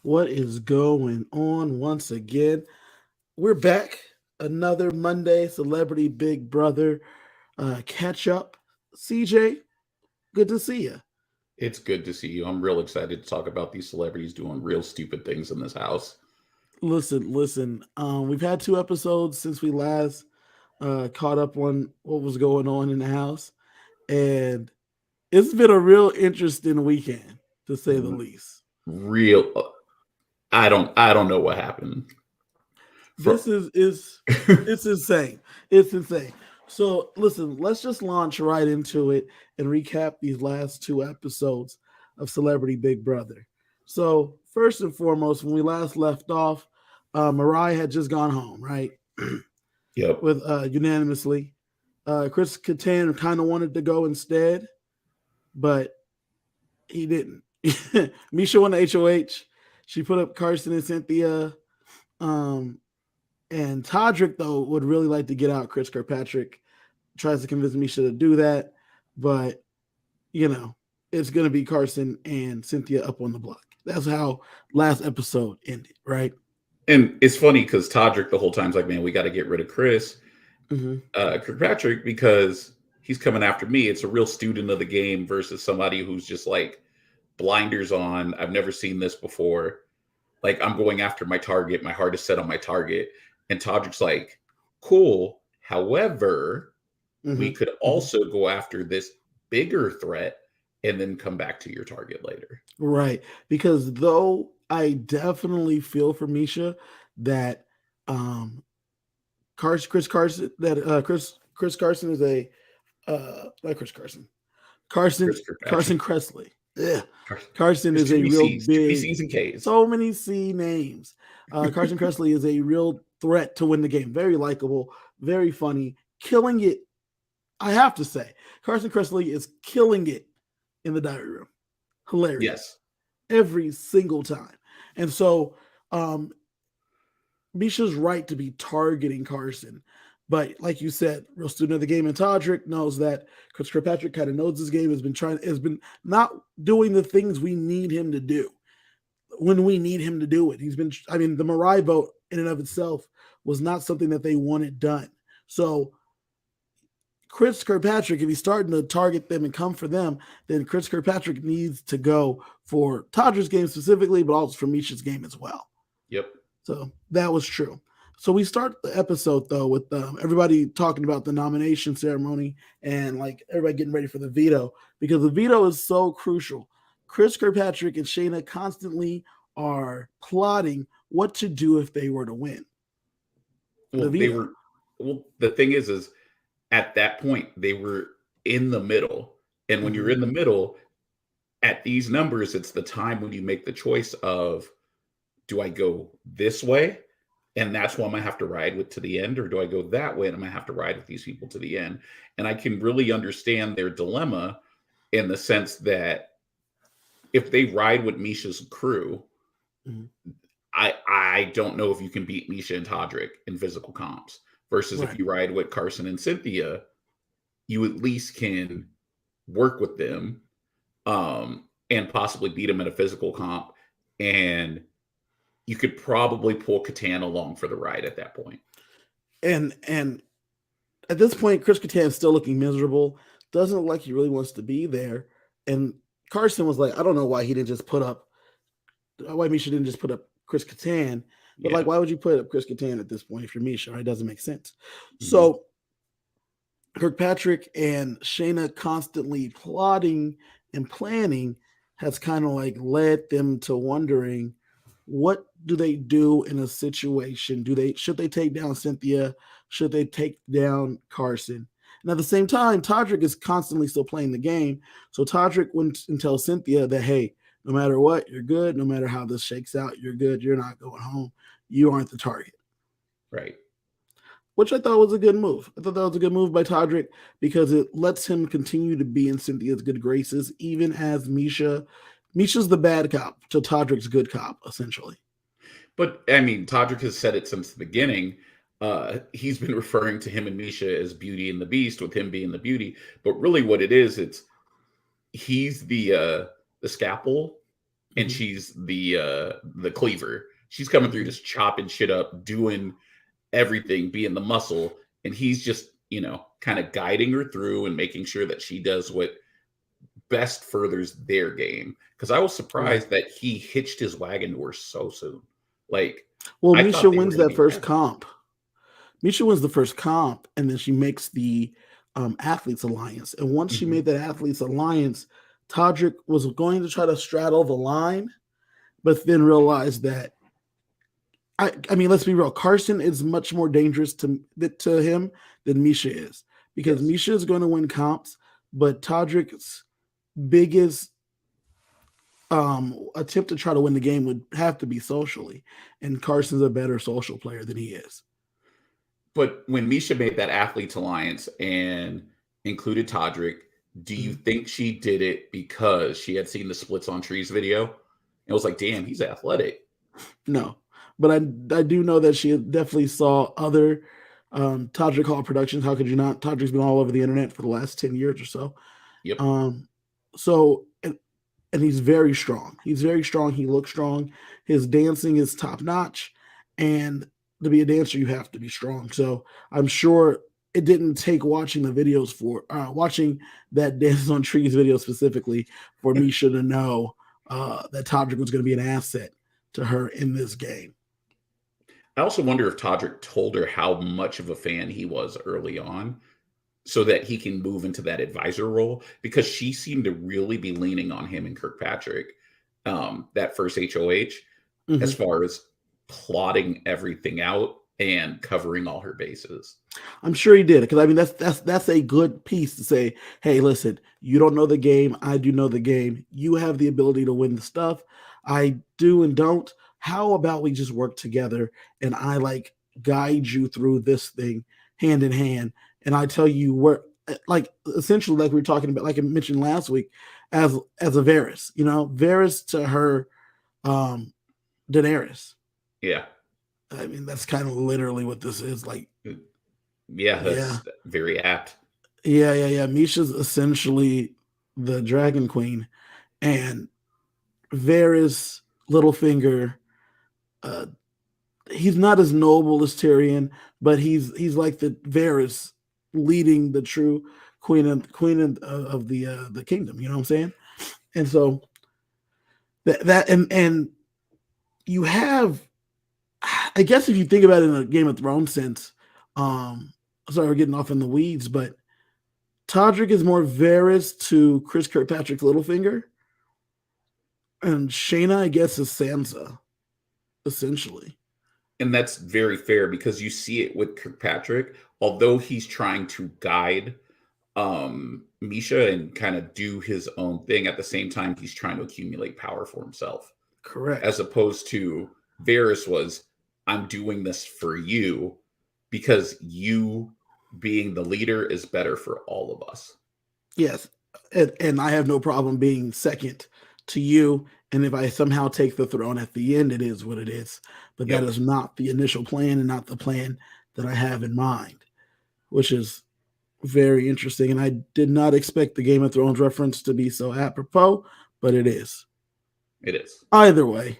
What is going on once again? We're back. Another Monday, Celebrity Big Brother Catchup. CJ, good to see you. It's good to see you. I'm real excited to talk about these celebrities doing real stupid things in this house. Listen. We've had two episodes since we last caught up on what was going on in the house, and it's been a real interesting weekend, to say the R- least. Real, I don't know what happened. For This is it's insane. It's insane. So listen, let's just launch right into it and recap these last two episodes of Celebrity Big Brother. So first and foremost, when we last left off, Mariah had just gone home, right? yep, With unanimously. Chris Kattan kind of wanted to go instead, but he didn't. Misha won the HOH. She put up Carson and Cynthia. Um, And Todrick, though, would really like to get out. Chris Kirkpatrick tries to convince Misha to do that, but you know, it's going to be Carson and Cynthia up on the block. That's how last episode ended, right? and it's funny because Todrick the whole time's like, "Man, we got to get rid of Chris Mm-hmm. Kirkpatrick because he's coming after me." It's a real student of the game versus somebody who's just like blinders on. I've never seen this before. Like I'm going after my target. My heart is set on my target. And Todrick's like, "Cool. However, we Mm-hmm. could Mm-hmm. also go after this bigger threat and then come back to your target later." Right. Because though I definitely feel for Misha that um Chris Carson that Chris Carson is a not Chris Carson. Carson Chris Kirkpatrick. Carson Kressley. Yeah. Carson. Carson There's is too a many real C's, too many big, C's and K's. so many C names. Carson Kressley is a real threat to win the game. Very likable, very funny, killing it. I have to say, Carson Kressley is killing it in the diary room. Hilarious Yes. every single time. And so um, Misha's right to be targeting Carson. But like you said, real student of the game, and Todrick knows that Chris Kirkpatrick kind of knows his game, has been not doing the things we need him to do when we need him to do it. I mean, the Mariah vote in and of itself was not something that they wanted done. So Chris Kirkpatrick, if he's starting to target them and come for them, then Chris Kirkpatrick needs to go for Todrick's game specifically, but also for Misha's game as well. Yep. So that was true. So we start the episode though with everybody talking about the nomination ceremony and like everybody getting ready for the veto because the veto is so crucial. Chris Kirkpatrick and Shaina constantly are plotting what to do if they were to win the Well, they veto. were. Well, the thing is at that point they were in the middle, and when you're Mm-hmm. in the middle at these numbers, it's the time when you make the choice of, do I go this way? And that's who I'm gonna have to ride with to the end, or do I go that way and I'm gonna have to ride with these people to the end? And I can really understand their dilemma in the sense that if they ride with Misha's crew, Mm-hmm. I don't know if you can beat Misha and Todrick in physical comps. Versus if Right. you ride with Carson and Cynthia, you at least can work with them and possibly beat them in a physical comp. And you could probably pull Catan along for the ride at that point. And at this point, Chris Kattan is still looking miserable. Doesn't look like he really wants to be there. And Carson was like, I don't know why he didn't just put up why Misha didn't just put up Chris Kattan. But like, Yeah. why would you put up Chris Kattan at this point if you're Misha? Right? It doesn't make sense. Mm-hmm. So Kirkpatrick and Shaina constantly plotting and planning has kind of like led them to wondering what do they do in a situation? Should they take down Cynthia? Should they take down Carson? And at the same time, Todrick is constantly still playing the game. So Todrick went and tells Cynthia that, hey, no matter what, you're good. No matter how this shakes out, you're good. You're not going home. You aren't the target, Right. which I thought was a good move. I thought that was a good move by Todrick because it lets him continue to be in Cynthia's good graces, even as Misha's the bad cop to Todrick's good cop, essentially. But I mean, Todrick has said it since the beginning. He's been referring to him and Misha as Beauty and the Beast, with him being the beauty. But really, what it is, it's he's the scalpel, and Mhm. she's the cleaver. She's coming through Mhm. just chopping shit up, doing everything, being the muscle, and he's just, kind of guiding her through and making sure that she does what best furthers their game. Because I was Right. surprised that he hitched his wagon to her so soon. Like, Well, I Misha thought they were wins going to that be first together. comp. Misha wins the first comp, and then she makes the athletes alliance. And once she Hmm. made that athletes alliance, Todrick was going to try to straddle the line, but then realized that I mean, let's be real. Carson is much more dangerous to him than Misha is because Yes. Misha is going to win comps, but Todrick's biggest attempt to try to win the game would have to be socially, and Carson's a better social player than he is. But when Misha made that athletes alliance and included Todrick, do you Mhm. think she did it because she had seen the Splits on Trees video and was like, damn, he's athletic? No, but I do know that she definitely saw other Todrick Hall productions. How could you not? Todrick's been all over the internet for the last 10 years or so. Yep. Um, so and he's very strong. He's very strong. He looks strong. His dancing is top notch, and to be a dancer, you have to be strong. So I'm sure it didn't take watching the videos for watching that Dances on Trees video specifically for Misha to know that Todrick was going to be an asset to her in this game. I also wonder if Todrick told her how much of a fan he was early on so that he can move into that advisor role because she seemed to really be leaning on him and Kirkpatrick that first HOH as Mhm. far as plotting everything out and covering all her bases. I'm sure he did because I mean that's a good piece to say. Hey, listen, you don't know the game. I do know the game. You have the ability to win the stuff. I do and don't. How about we just work together and I like guide you through this thing hand in hand, and I tell you where, like essentially, like we were talking about, like I mentioned last week, as a Varys, Varys to her, um, Daenerys. Yeah. I mean, that's kind of literally what this is. Like, Yeah, yeah. that's very apt. Yeah. Misha's essentially the Dragon Queen, and Varys Littlefinger. Uh, he's not as noble as Tyrion, but he's like the Varys leading the true queen of the kingdom. You know what I'm saying? And so and you have, I guess, if you think about it in a Game of Thrones sense. Sorry, we're getting off in the weeds, but Todrick is more Varys to Chris Kirkpatrick's Littlefinger, and Shaina, I guess, is Sansa, essentially. And that's very fair because you see it with Kirkpatrick, although he's trying to guide Misha and kind of do his own thing, at the same time he's trying to accumulate power for himself. As Correct. opposed to Varys was, I'm doing this for you because you being the leader is better for all of us. Yes. And I have no problem being second to you. And if I somehow take the throne at the end, it is what it is. But that Yep. is not the initial plan and not the plan that I have in mind, which is very interesting. And I did not expect the Game of Thrones reference to be so apropos, but it is. It is. Either way,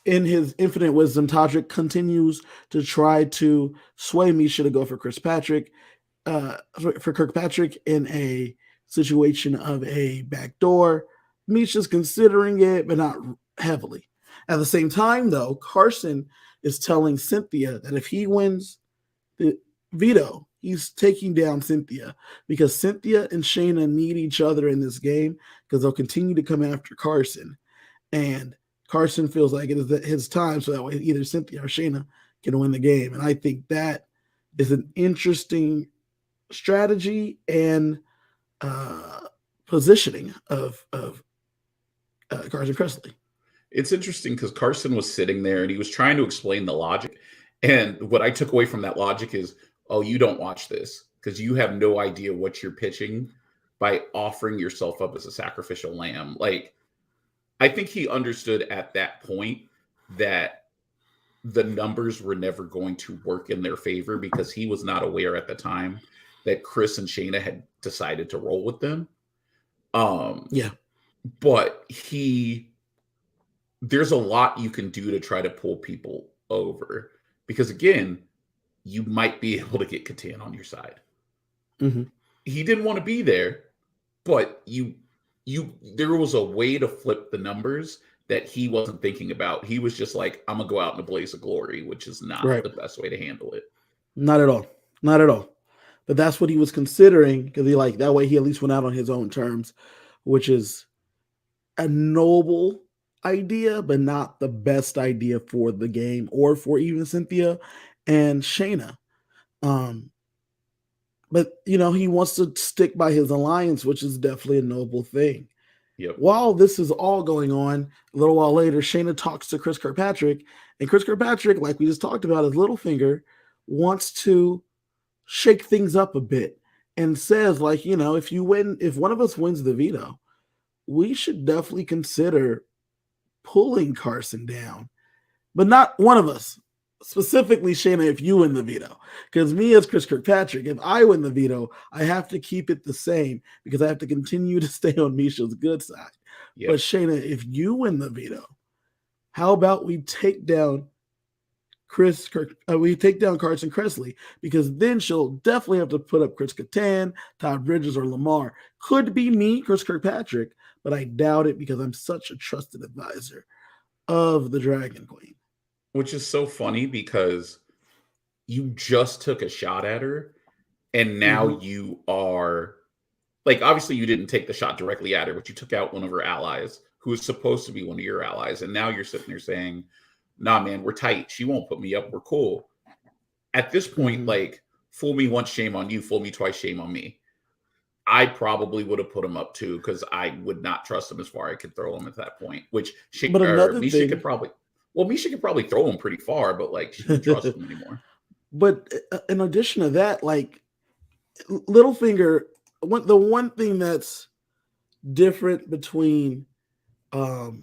in his infinite wisdom, Todrick continues to try to sway Misha to go for Chris Patrick, for Kirkpatrick in a situation of a backdoor. Misha's considering it, but not heavily. At the same time, though, Carson is telling Cynthia that if he wins the veto, he's taking down Cynthia because Cynthia and Shaina need each other in this game because they'll continue to come after Carson. And Carson feels like it is his time, so that way either Cynthia or Shaina can win the game. And I think that is an interesting strategy and uh, positioning of Carson Kressley. It's interesting because Carson was sitting there and he was trying to explain the logic. And what I took away from that logic is, oh, you don't watch this because you have no idea what you're pitching by offering yourself up as a sacrificial lamb. Like, I think he understood at that point that the numbers were never going to work in their favor because he was not aware at the time that Chris and Shayna had decided to roll with them. Um, Yeah. but there's a lot you can do to try to pull people over because again, you might be able to get Catan on your side. Mm-hmm. He didn't want to be there, but there was a way to flip the numbers that he wasn't thinking about. He was just like, I'm gonna go out in a blaze of glory, which is not Right. the best way to handle it. Not at all. Not at all. But that's what he was considering because he like that way he at least went out on his own terms, which is a noble idea, but not the best idea for the game or for even Cynthia and Shaina. Um, but he wants to stick by his alliance, which is definitely a noble thing. Yep. While this is all going on, a little while later, Shaina talks to Chris Kirkpatrick, and Chris Kirkpatrick, like we just talked about, his Littlefinger, wants to shake things up a bit and says, like, if one of us wins the veto, we should definitely consider pulling Carson down, but not one of us. Specifically, Shaina, if you win the veto. Because me as Chris Kirkpatrick, if I win the veto, I have to keep it the same because I have to continue to stay on Misha's good side. Yep. But Shaina, if you win the veto, how about we take down we take down Carson Kressley, because then she'll definitely have to put up Chris Kattan, Todd Bridges, or Lamar. Could be me, Chris Kirkpatrick, but I doubt it because I'm such a trusted advisor of the Dragon Queen. Which is so funny because you just took a shot at her and now you are like, obviously you didn't take the shot directly at her, but you took out one of her allies who is supposed to be one of your allies. And now you're sitting there saying, nah, man, we're tight. She won't put me up. We're cool. At this point, like, fool me once, shame on you. Fool me twice, shame on me. I probably would have put him up too because I would not trust him as far as I could throw him at that point. Which Misha could probably. Well, Misha could probably throw him pretty far, but like she didn't trust him anymore. But in addition to that, like Littlefinger, the one thing that's different between Littlefinger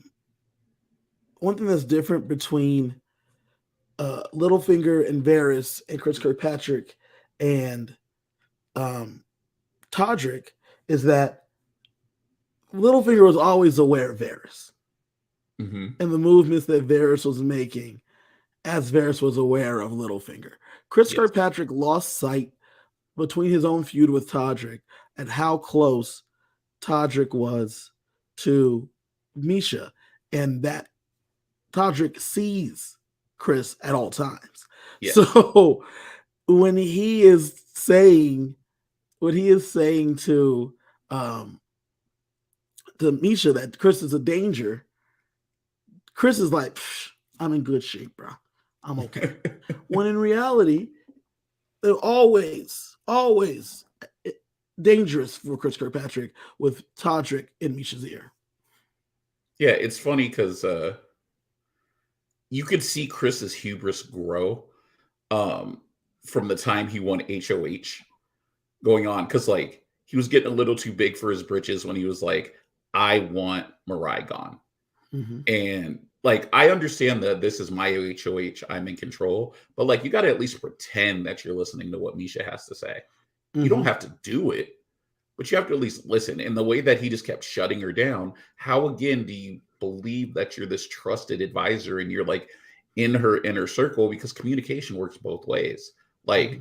and Varys and Chris Kirkpatrick and Todrick is that Littlefinger was always aware of Varys and the movements that Varys was making, as Varys was aware of Littlefinger. Chris Kirkpatrick lost sight between his own feud with Todrick and how close Todrick was to Misha, and that Todrick sees Chris at all times. Yeah. So when he is saying to Misha that Chris is a danger, Chris is like, I'm in good shape, bro. I'm okay. When in reality, they're always dangerous for Chris Kirkpatrick with Todrick in Misha's ear. Yeah, it's funny because you could see Chris's hubris grow from the time he won HOH going on, because like he was getting a little too big for his britches when he was like, I want Mirai gone. And like, I understand that this is my HOH, I'm in control, but like, you got to at least pretend that you're listening to what Misha has to say. You don't have to do it, but you have to at least listen. And the way that he just kept shutting her down, how again do you believe that you're this trusted advisor and you're like in her inner circle? Because communication works both ways. Like,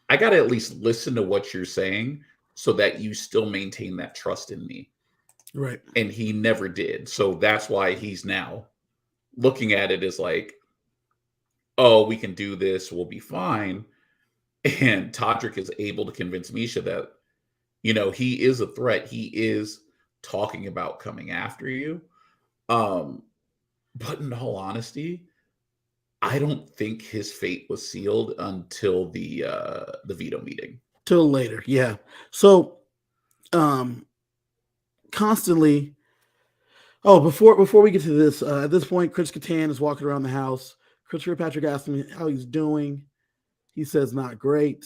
I got to at least listen to what you're saying so that you still maintain that trust in me. Right. And he never did. So that's why he's now looking at it as like, oh, we can do this, we'll be fine. And Todrick is able to convince Misha that, he is a threat. He is talking about coming after you. But in all honesty, I don't think his fate was sealed until the veto meeting. Till later, yeah. So constantly. Oh, before we get to this, at this point, Chris Kattan is walking around the house. Chris Kirkpatrick asks him how he's doing. He says not great,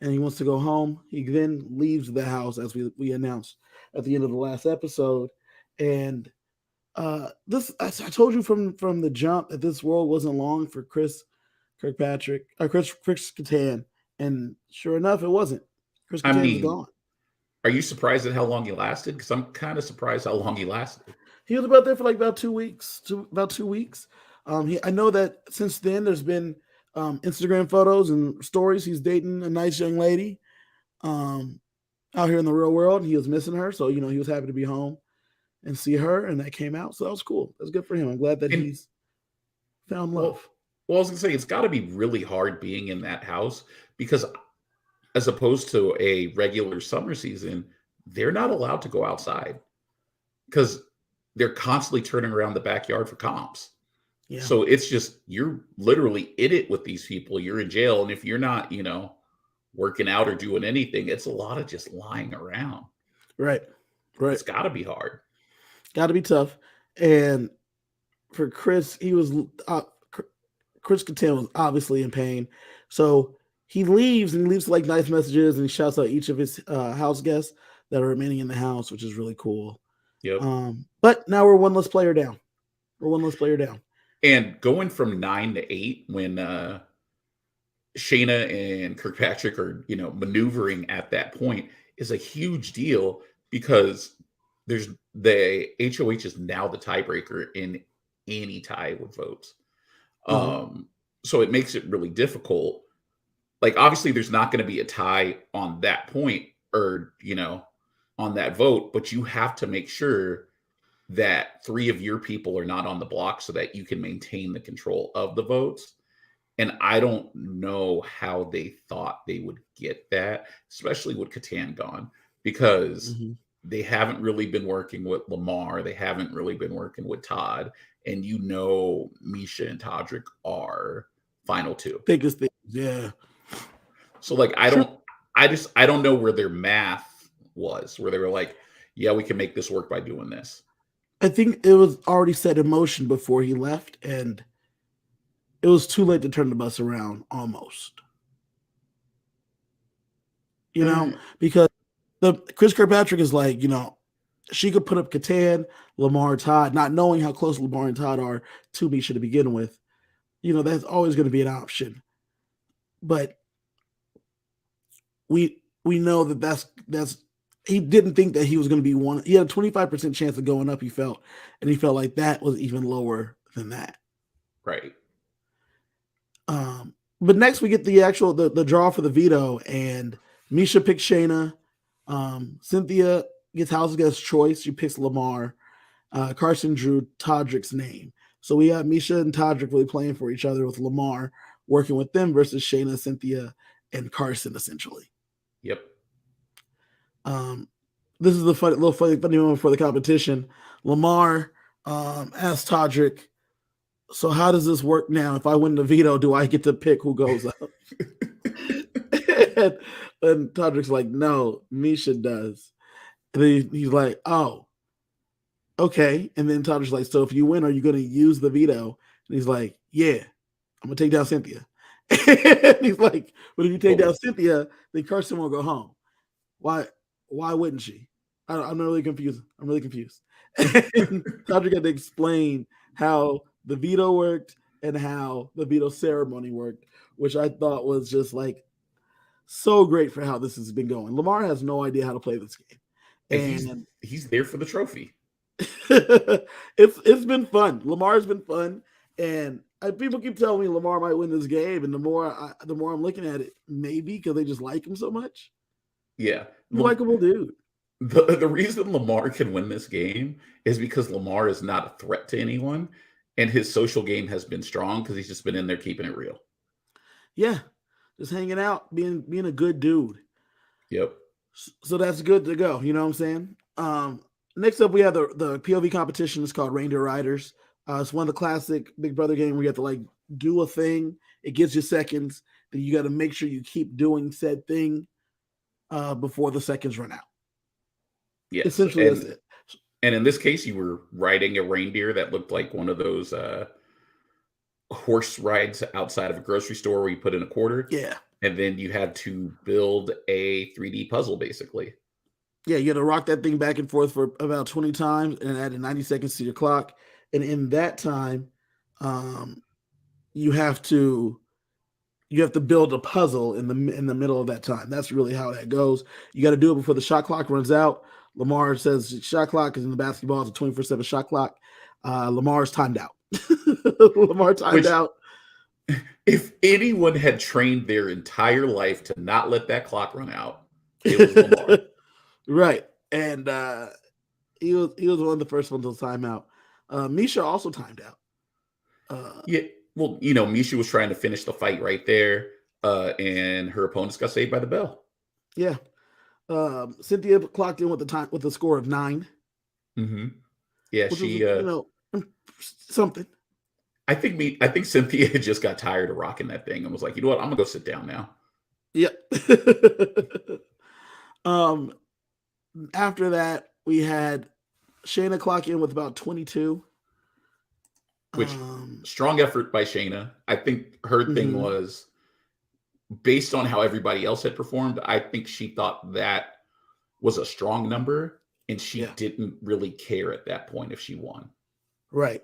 and he wants to go home. He then leaves the house, as we announced at the end of the last episode. And this, I told you from the jump that this world wasn't long for Chris Kattan, and sure enough, it wasn't. Chris Kattan is gone. Are you surprised at how long he lasted? Because I'm kind of surprised how long he lasted. He was about there for like about 2 weeks. About 2 weeks. I know that since then there's been Instagram photos and stories. He's dating a nice young lady um, out here in the real world. He was missing her, so he was happy to be home and see her, and that came out. So that was cool. That's good for him. I'm glad that And he's found love. well, I was gonna say it's got to be really hard being in that house because, as opposed to a regular summer season, they're not allowed to go outside because they're constantly turning around the backyard for comps. Yeah. So it's just you're literally in it with these people. You're in jail, and if you're not, working out or doing anything, it's a lot of just lying around. Right. Right. It's got to be hard. Got to be tough. And for Chris, Chris Kattan was obviously in pain. So he leaves and he leaves like nice messages and he shouts out each of his house guests that are remaining in the house, which is really cool. Yep. But now we're one less player down. And going from 9 to 8 when Shaina and Kirkpatrick are, maneuvering at that point is a huge deal because there's the HOH is now the tiebreaker in any tie with votes. So it makes it really difficult. Like, obviously, there's not going to be a tie on that point or, on that vote, but you have to make sure that 3 of your people are not on the block so that you can maintain the control of the votes. And I don't know how they thought they would get that, especially with Kattan gone, because they haven't really been working with Lamar. They haven't really been working with Todd. And Misha and Todrick are final 2. Biggest thing. Yeah. So like I don't know where their math was, where they were like, yeah, we can make this work by doing this. I think it was already set in motion before he left, and it was too late to turn the bus around almost. Because Chris Kirkpatrick is like, she could put up Kattan, Lamar, Todd, not knowing how close Lamar and Todd are to Misha to begin with. That's always going to be an option. But we know that's he didn't think that he was going to be one. He had a 25% chance of going up, he felt, and he felt like that was even lower than that. Right. But next we get the actual the draw for the veto, and Misha picks Shaina. Cynthia gets house guest choice. She picks Lamar. Carson drew Todrick's name. So we have Misha and Todrick really playing for each other with Lamar working with them versus Shaina, Cynthia, and Carson essentially. Yep. This is the funny moment for the competition. Lamar asked Todrick, so how does this work now? If I win the veto, do I get to pick who goes up? and Todrick's like, no, Misha does. And he's like, oh, okay. And then Todrick's like, so if you win, are you going to use the veto? And he's like, yeah, I'm going to take down Cynthia. And he's like, but if you take down Cynthia, then Carson won't go home. Why wouldn't she? I'm really confused. And Todrick had to explain how the veto worked and how the veto ceremony worked, which I thought was just like so great for how this has been going. Lamar has no idea how to play this game. And he's there for the trophy. It's been fun. Lamar's been fun. And people keep telling me Lamar might win this game. And the more I'm looking at it, maybe because they just like him so much. Yeah. Likeable dude. The reason Lamar can win this game is because Lamar is not a threat to anyone. And his social game has been strong because he's just been in there keeping it real. Yeah. Just hanging out, being a good dude. Yep. So that's good to go. You know what I'm saying? Next up, we have the POV competition. It's called Reindeer Riders. It's one of the classic Big Brother game where you have to like do a thing. It gives you seconds. Then you got to make sure you keep doing said thing before the seconds run out. Yes. Essentially, that's it. And in this case, you were riding a reindeer that looked like one of those horse rides outside of a grocery store where you put in a quarter. Yeah. And then you had to build a 3D puzzle, basically. Yeah, you had to rock that thing back and forth for about 20 times and added 90 seconds to your clock. And in that time, you have to you have to build a puzzle in the middle of that time. That's really how that goes. You got to do it before the shot clock runs out. Lamar says shot clock is in the basketball. It's a 24/7 shot clock. Lamar's timed out. Lamar timed Which, out. if anyone had trained their entire life to not let that clock run out, it was Lamar. Right. And he was one of the first ones to time out. Misha also timed out. Yeah. Well, Misha was trying to finish the fight right there, and her opponents got saved by the bell. Yeah. Cynthia clocked in with the score of 9. Mm-hmm. Yeah, Which she. was, something. I think Cynthia just got tired of rocking that thing and was like, you know what, I'm gonna go sit down now. Yep. After that, we had Shaina clock in with about 22. Which strong effort by Shaina. I think her thing was based on how everybody else had performed. I think she thought that was a strong number, and she didn't really care at that point if she won. Right.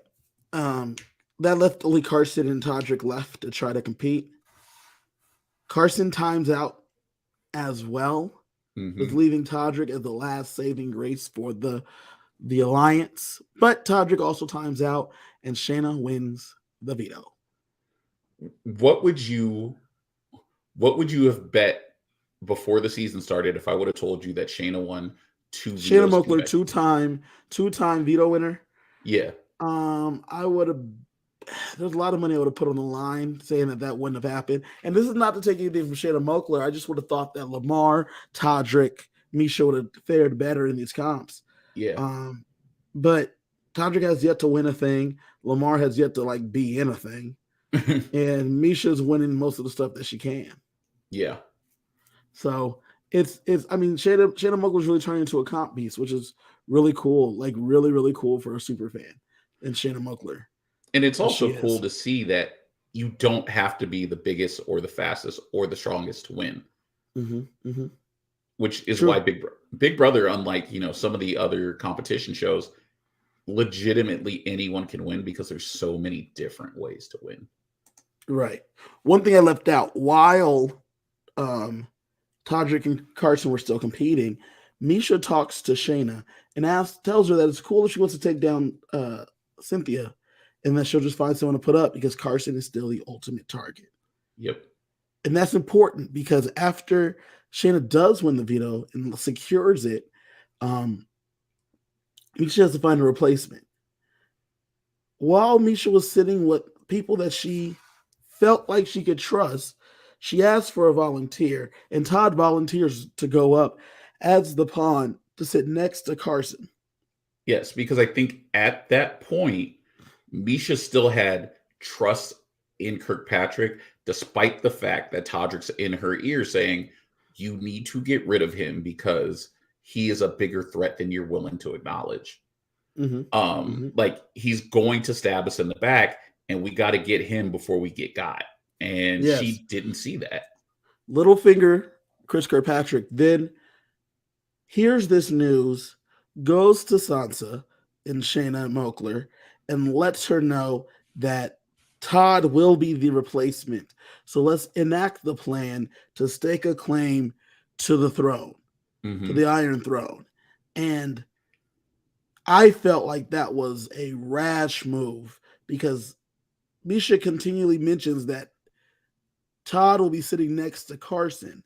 That left only Carson and Todrick left to try to compete. Carson times out as well, with leaving Todrick as the last saving grace for the alliance. But Todrick also times out, and Shaina wins the veto. What would you have bet before the season started if I would have told you that Shaina won 2 Shaina vetoes? Moakler, two-time veto winner. Yeah. I would have. There's a lot of money I would have put on the line saying that wouldn't have happened. And this is not to take anything from Shaina Moakler. I just would have thought that Lamar, Todrick, Misha would have fared better in these comps. Yeah. But Todrick has yet to win a thing. Lamar has yet to be in a thing. And Misha's winning most of the stuff that she can. Yeah. So Shaina Moakler's really turning into a comp piece, which is really cool. Really, really cool for a super fan in Shaina Moakler. And it's also cool to see that you don't have to be the biggest or the fastest or the strongest to win. Which is why Big Brother, unlike some of the other competition shows, legitimately anyone can win because there's so many different ways to win. Right. One thing I left out, while Todrick and Carson were still competing, Misha talks to Shaina and tells her that it's cool if she wants to take down Cynthia, and that she'll just find someone to put up because Carson is still the ultimate target. Yep. And that's important because after Shaina does win the veto and secures it, Misha has to find a replacement. While Misha was sitting with people that she felt like she could trust, she asked for a volunteer, and Todd volunteers to go up, adds the pawn to sit next to Carson. Yes, because I think at that point, Misha still had trust in Kirkpatrick, despite the fact that Todrick's in her ear saying, you need to get rid of him because he is a bigger threat than you're willing to acknowledge. Like, he's going to stab us in the back, and we got to get him before we get got. And she didn't see that. Littlefinger, Chris Kirkpatrick, then hears this news, goes to Sansa and Shaina Moakler, and lets her know that Todd will be the replacement. So let's enact the plan to stake a claim to the throne, to the Iron Throne. And I felt like that was a rash move because Misha continually mentions that Todd will be sitting next to Carson.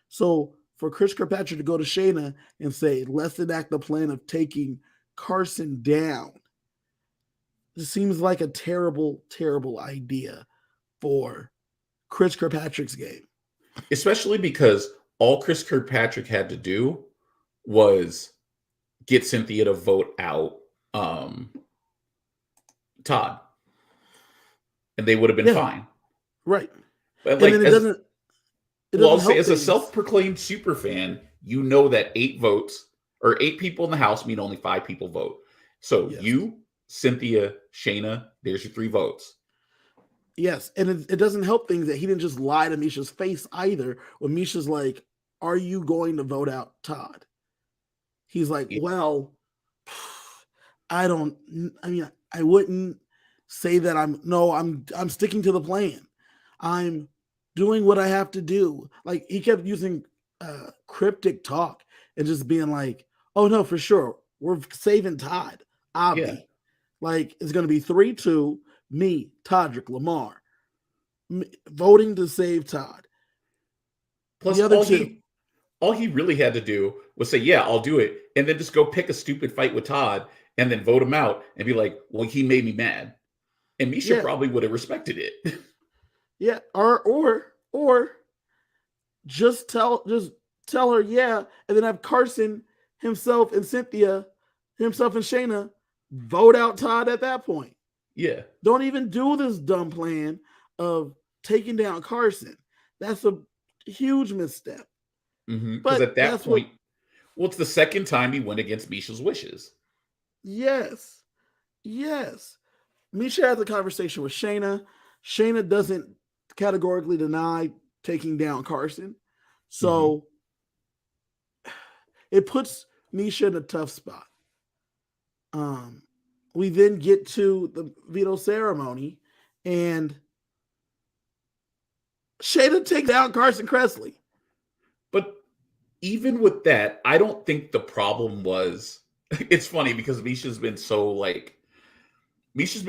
So for Chris Kirkpatrick to go to Shaina and say, let's enact the plan of taking Carson down, it seems like a terrible, terrible idea for Chris Kirkpatrick's game. Especially because all Chris Kirkpatrick had to do was get Cynthia to vote out Todd. And they would have been fine. Right. But like, I'll say, as a self-proclaimed super fan, you know that 8 votes or 8 people in the house mean only 5 people vote. So you, Cynthia, Shaina, there's your 3 votes. Yes, and it doesn't help things that he didn't just lie to Misha's face either. When Misha's like, "Are you going to vote out Todd?" He's like, "Well, I wouldn't say that I'm sticking to the plan. I'm doing what I have to do. Like he kept using cryptic talk and just being like, "Oh no, for sure, we're saving Todd, Yeah. Abdi. Like it's going to be 3-2, me, Todrick, Lamar, voting to save Todd. Plus, The other two, all he really had to do was say, "Yeah, I'll do it," and then just go pick a stupid fight with Todd, and then vote him out, and be like, "Well, he made me mad," and Misha yeah, probably would have respected it. yeah, or just tell her yeah, and then have Carson himself and Cynthia, himself and Shaina vote out Todd at that point. Yeah. Don't even do this dumb plan of taking down Carson. That's a huge misstep. Because But at that that's what, point, well, it's the second time he went against Misha's wishes. yes, yes. Misha has a conversation with Shaina. Shaina doesn't categorically deny taking down Carson. So it puts Misha in a tough spot. We then get to the veto ceremony, and Shaina takes down Carson Kressley. But even with that, I don't think the problem was. It's funny because Misha's been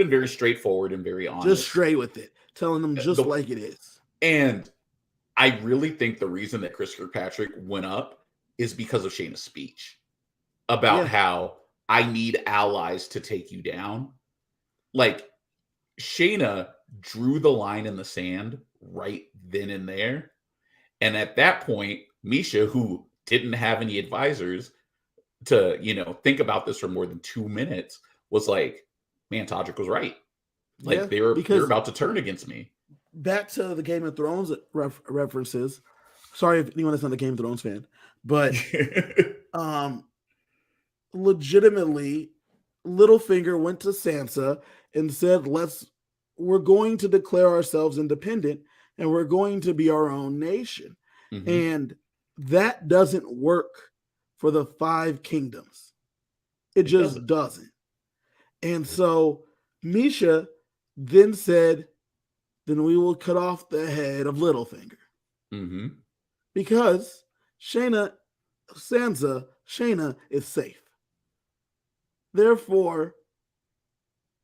very straightforward and very Just honest. straight with it, telling them just like it is. And I really think the reason that Chris Kirkpatrick went up is because of Shayna's speech about how I need allies to take you down. Like, Shayna drew the line in the sand right then and there. And at that point, Misha, who didn't have any advisors to, think about this for more than 2 minutes, was like, man, Todrick was right. Like, they're about to turn against me. Back to the Game of Thrones references. Sorry if anyone is not a Game of Thrones fan, but legitimately, Littlefinger went to Sansa and said, we're going to declare ourselves independent and we're going to be our own nation. And that doesn't work for the 5 kingdoms. It just doesn't. And so Misha then said, then we will cut off the head of Littlefinger. Because Shaina is safe. Therefore,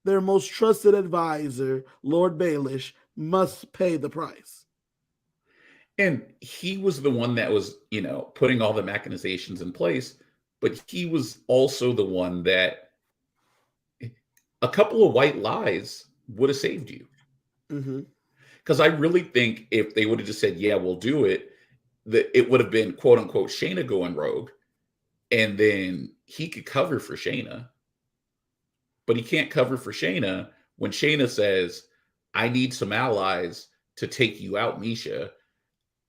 their most trusted advisor, Lord Baelish, must pay the price. And he was the one that was, putting all the machinations in place, but he was also the one that a couple of white lies would have saved you. Because I really think if they would have just said, yeah, we'll do it, that it would have been, quote unquote, Shaina going rogue, and then he could cover for Shaina. But he can't cover for Shaina when Shaina says, I need some allies to take you out, Misha.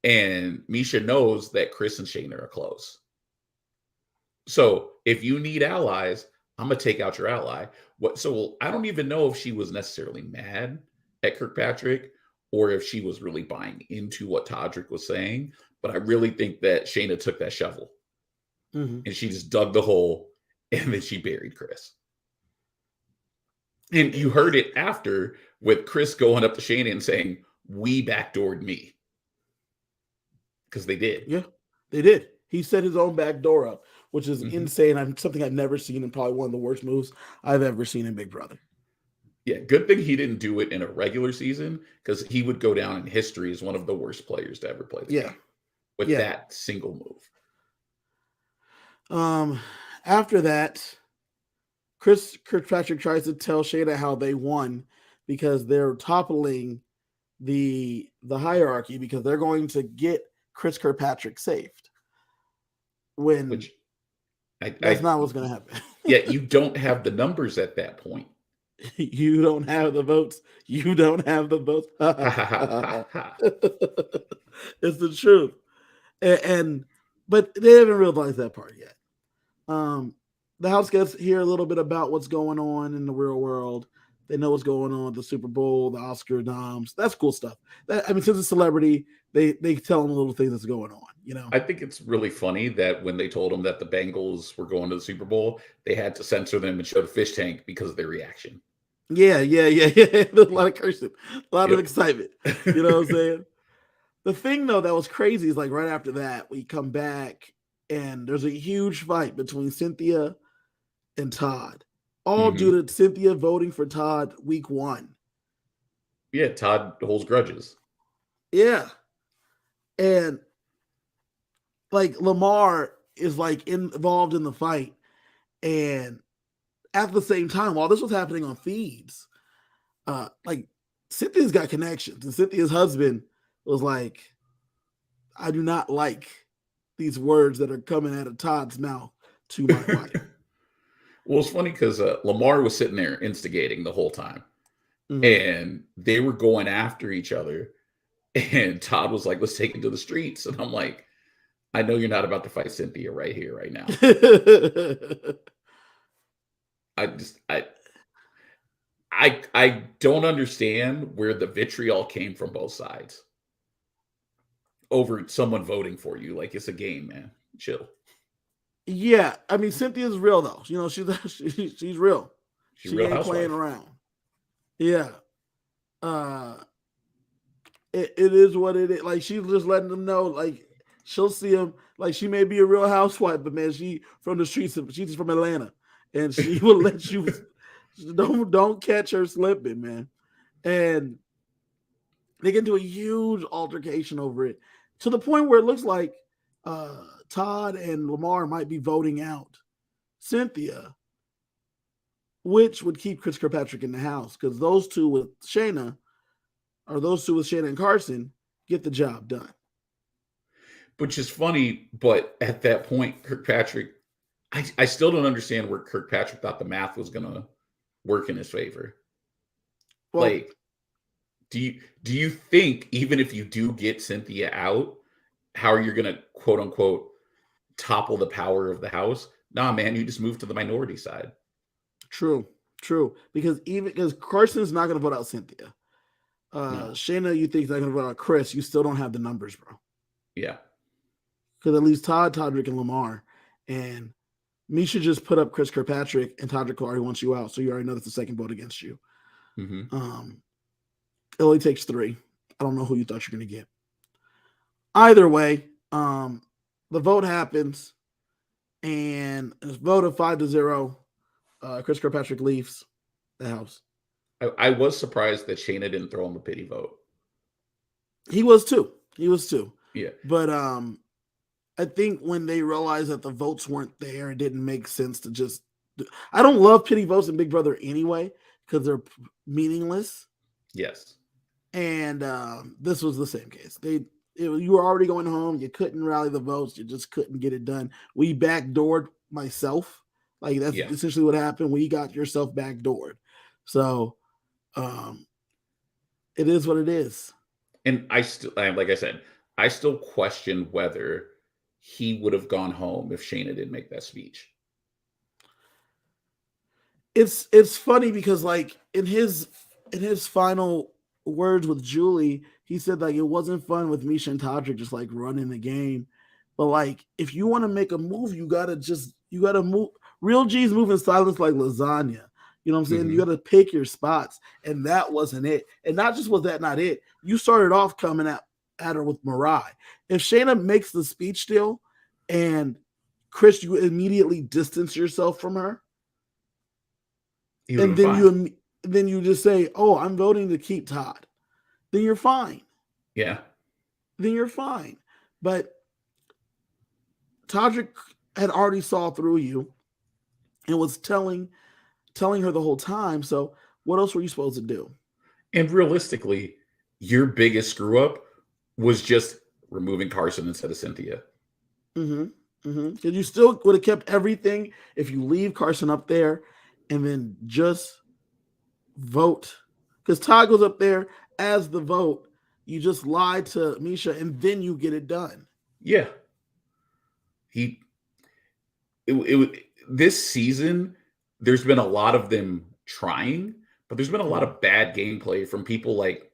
And Misha knows that Chris and Shaina are close. So if you need allies, I'm going to take out your ally. So I don't even know if she was necessarily mad at Kirkpatrick or if she was really buying into what Todrick was saying. But I really think that Shaina took that shovel and she just dug the hole and then she buried Chris. And you heard it after with Chris going up to Shaina and saying, we backdoored me. Because they did. Yeah, they did. He set his own back door up, which is insane. Something I've never seen, and probably one of the worst moves I've ever seen in Big Brother. Yeah, good thing he didn't do it in a regular season, because he would go down in history as one of the worst players to ever play the game with that single move. After that, Chris Kirkpatrick tries to tell Shaina how they won because they're toppling the hierarchy because they're going to get Chris Kirkpatrick saved. Which that's not what's going to happen. Yeah, you don't have the numbers at that point. You don't have the votes. You don't have the votes. It's the truth. But they haven't realized that part yet. The house gets hear a little bit about what's going on in the real world. They know what's going on, the Super Bowl, the Oscar noms. That's cool stuff. Since it's a celebrity, they tell them little things that's going on. I think it's really funny that when they told them that the Bengals were going to the Super Bowl, they had to censor them and show the fish tank because of their reaction. Yeah. There's a lot of cursing, a lot of excitement. You know what I'm saying? The thing though that was crazy is like right after that we come back and there's a huge fight between Cynthia and Todd, all Hmm. due to Cynthia voting for Todd week 1. Yeah, Todd holds grudges. Yeah, and like Lamar is like involved in the fight, and at the same time, while this was happening on feeds, like Cynthia's got connections, and Cynthia's husband was like, "I do not like these words that are coming out of Todd's mouth to my wife." Well, it's funny because Lamar was sitting there instigating the whole time, Mhm. and they were going after each other. And Todd was like, "Let's take it to the streets." And I'm like, "I know you're not about to fight Cynthia right here, right now." I just, I don't understand where the vitriol came from both sides over someone voting for you. Like it's a game, man. Chill. Yeah, I mean Cynthia's real though. You know, she's real. She's a She real ain't playing housewife. around. Yeah. Uh it is what it is. Like she's just letting them know, like she'll see him. Like she may be a real housewife, but man, she from the streets. She's from Atlanta, and she will let you don't catch her slipping, man. And they get into a huge altercation over it to the point where it looks like Todd and Lamar might be voting out Cynthia, which would keep Chris Kirkpatrick in the house because those two with Shaina, or those two with Shaina and Carson, get the job done. Which is funny, but at that point, Kirkpatrick, I still don't understand where Kirkpatrick thought the math was gonna work in his favor. Well, Like, do you think even if you do get Cynthia out, how are you gonna quote unquote topple the power of the house? Nah, man, you just move to the minority side. true, true. Because even because Carson's not going to vote out Cynthia, No, Shayna, you think is not going to vote out Chris, you still don't have the numbers, bro. yeah, Because at least Todd, Todrick, and Lamar, and Misha just put up Chris Kirkpatrick, and Todrick already wants you out, so you already know that's the second vote against you. hmm Um, it only takes 3. I don't know who you thought you're going to get. Either way, the vote happens, and it's voted 5-0. Chris Kirkpatrick leaves the house. I was surprised that Shayna didn't throw him a pity vote. He was too. He was too. Yeah, But I think when they realized that the votes weren't there, it didn't make sense to just. I don't love pity votes in Big Brother anyway because they're meaningless. yes, And this was the same case. You were already going home. You couldn't rally the votes. You just couldn't get it done. We backdoored myself. Like that's yeah. essentially what happened. We got yourself backdoored. So um, it is what it is. And I still, like I said, I still question whether he would have gone home if Shayna didn't make that speech. It's funny because like in his final words with Julie, he said like it wasn't fun with Misha and Todrick just like running the game. But like if you want to make a move, you gotta move. Real G's move in silence like lasagna. You know what I'm saying? You Hmm. gotta pick your spots. And that wasn't it. And not just was that not it. You started off coming at her with Mariah. If Shayna makes the speech still and Chris, you immediately distance yourself from her, He would and have been fine. then you just say, "Oh, I'm voting to keep Todd." Then you're fine. Yeah. Then you're fine. But Todrick had already saw through you and was telling her the whole time. So what else were you supposed to do? And realistically, your biggest screw up was just removing Carson instead of Cynthia. Mm-hmm. Mm-hmm. Because you still would have kept everything if you leave Carson up there and then just vote. Because Todd goes up there as the vote. You just lie to Misha and then you get it done. Yeah. He this season, there's been a lot of them trying, but there's been a lot Mm-hmm. of bad gameplay from people like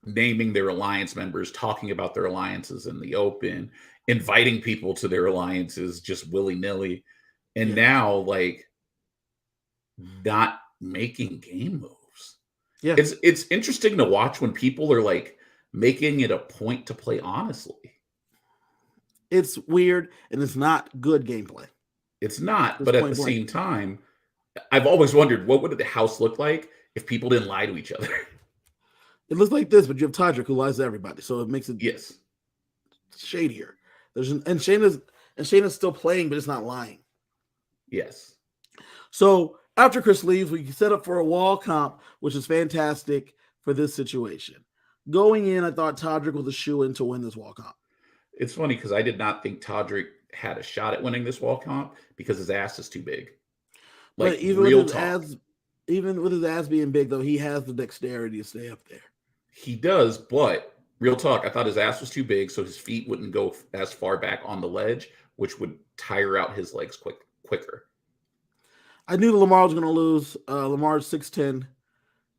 naming their alliance members, talking about their alliances in the open, inviting people to their alliances just willy nilly, and Yeah. now like not making game moves. Yeah. It's interesting to watch when people are like making it a point to play honestly. It's weird and it's not good gameplay. It's not, It's but at the point blank. same time, I've always wondered what would the house look like if people didn't lie to each other. It looks like this, but you have Todrick who lies to everybody, so it makes it Yes. shadier. And Shayna's still playing, but it's not lying. Yes. So after Chris leaves, we set up for a wall comp, which is fantastic for this situation. Going in, I thought Todrick was a shoe-in to win this wall comp. It's funny because I did not think Todrick had a shot at winning this wall comp because his ass is too big. Like, But even real with his talk. ass, even with his ass being big, though, he has the dexterity to stay up there. He does, but real talk, I thought his ass was too big, so his feet wouldn't go as far back on the ledge, which would tire out his legs quicker. I knew Lamar was going to lose. Lamar's 6'10".